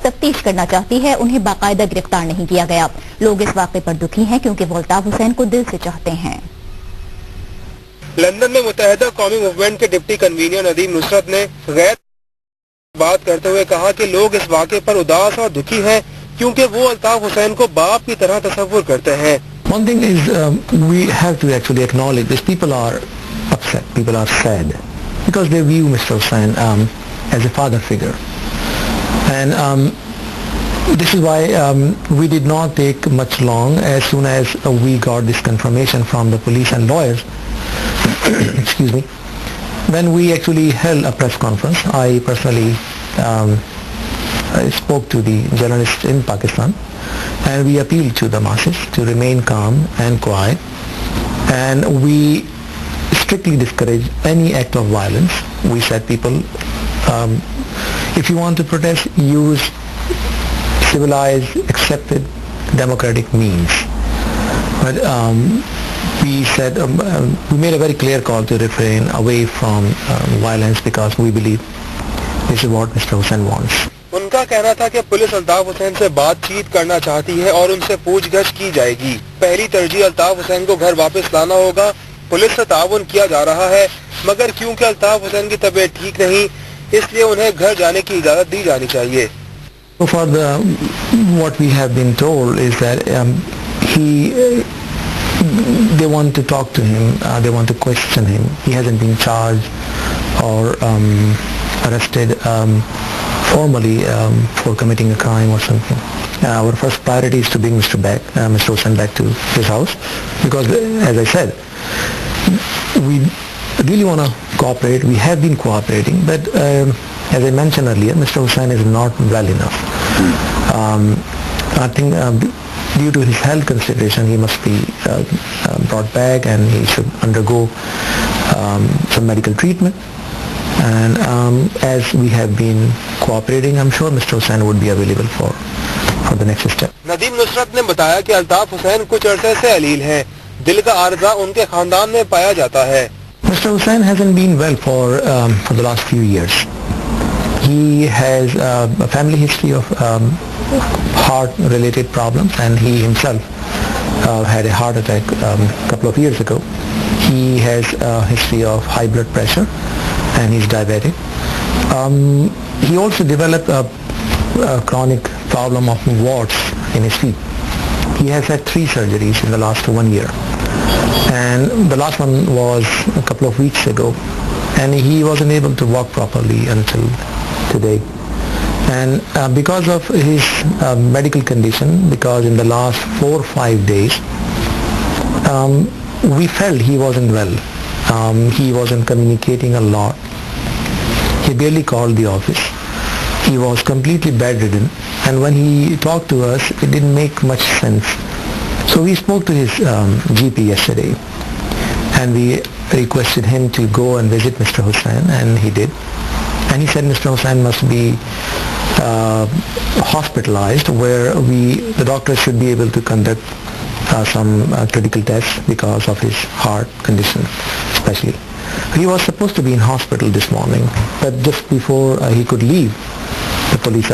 तफ्तीश करना चाहती है, उन्हें बाकायदा गिरफ्तार नहीं किया गया। लोग इस वाक़े पर दुखी हैं क्योंकि वो अल्ताफ हुसैन को दिल से चाहते हैं। लंदन में मुत्तहिदा कौमी मूवमेंट के डिप्टी कन्वीनर नदीम नुसरत ने गैर बात करते हुए कहा कि लोग इस वाक़े पर उदास और दुखी हैं क्योंकि वो अल्ताफ हुसैन को बाप की तरह तस्वुर करते हैं। One thing is we have to actually acknowledge this. People are upset, people are sad because they view Mr. Hussain as a father figure, and this is why we did not take much long. As soon as we got this confirmation from the police and lawyers, excuse me, when we actually held a press conference, I personally I spoke to the journalists in Pakistan, and we appealed to the masses to remain calm and quiet, and we strictly discouraged any act of violence. We said, people, if you want to protest, use civilized, accepted, democratic means. But we said, we made a very clear call to refrain away from violence because we believe this is what Mr. Hussain wants. उनका कहना था कि police Altaf Hussain से बातचीत करना चाहती है और उनसे पूछगछ की जाएगी। पहली तरजीह अल्ताफ हुसैन को घर वापस लाना होगा। पुलिस से ताउन किया जा रहा है, मगर क्योंकि अल्ताफ हुसैन की तबीयत ठीक नहीं, इसलिए उन्हें घर जाने की इजाजत दी जानी चाहिए। So far, what we have been told is that they want to talk to him, they want to question him. He hasn't been charged or arrested formally for committing a crime or something. Our first priority is to bring Mr. Hussain back to his house, because as I said, we really want to cooperate. We have been cooperating, but as I mentioned earlier, Mr. Hussain is not well enough. I think due to his health consideration, he must be brought back and he should undergo some medical treatment. And as we have been cooperating, I'm sure Mr. Hussain would be available for the next step. Nadeem Nusrat ने बताया कि अल्ताफ हुसैन कुछ अरसे से अलील हैं। दिल का आर्जा उनके खानदान में पाया जाता है। Mr. Hussain hasn't been well for the last few years. He has a family history of heart-related problems, and he himself had a heart attack a couple of years ago. He has a history of high blood pressure, and he's diabetic. He also developed a chronic problem of warts in his feet. He has had 3 surgeries in the last 1 year, and the last one was a couple of weeks ago, and he wasn't able to walk properly until today. And because of his medical condition, because in the last 4 or 5 days we felt he wasn't well. He wasn't communicating a lot. He barely called the office. He was completely bedridden, and when he talked to us, it didn't make much sense. So we spoke to his GP yesterday, and we requested him to go and visit Mr. Hussain, and he did. And he said Mr. Hussain must be hospitalized, where the doctors should be able to conduct some critical tests because of his heart condition especially. He was supposed to be in hospital this morning, but just before he could leave, the police